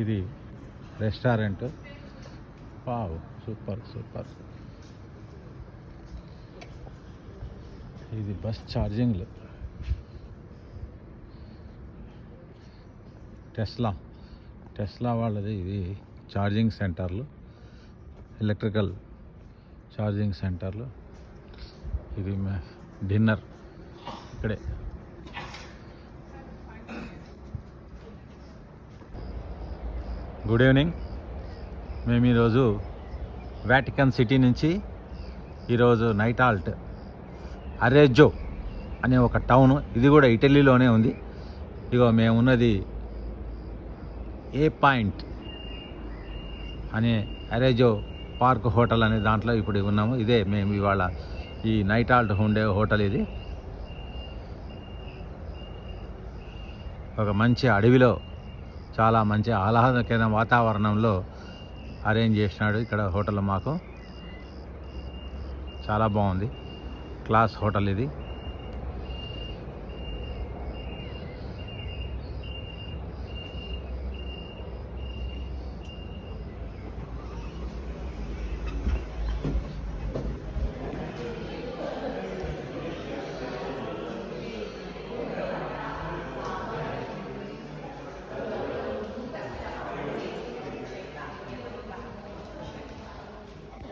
ఇది restaurant. Wow, super. ఇది bus ఛార్జింగ్లు. Tesla వాళ్ళది ఇది ఛార్జింగ్ సెంటర్లు, ఎలక్ట్రికల్ ఛార్జింగ్ సెంటర్లు. ఇది డిన్నర్ ఇక్కడే. Good evening. మేము ఈరోజు వాటికన్ సిటీ నుంచి ఈరోజు నైట్ హాల్ట్ అరెజ్జో అనే ఒక టౌన్, ఇది కూడా ఇటలీలోనే ఉంది. ఇగో మేము ఉన్నది ఏ పాయింట్ అనే అరెజ్జో పార్క్ హోటల్ అనే దాంట్లో ఇప్పుడు ఉన్నాము. ఇదే మేము ఇవాళ ఈ నైట్ హాల్ట్ ఉండే హోటల్. ఇది ఒక మంచి అడవిలో చాలా మంచి ఆహ్లాదకరమైన వాతావరణంలో అరేంజ్ చేసినాడు ఇక్కడ హోటల్. మాకు చాలా బాగుంది, క్లాస్ హోటల్ ఇది.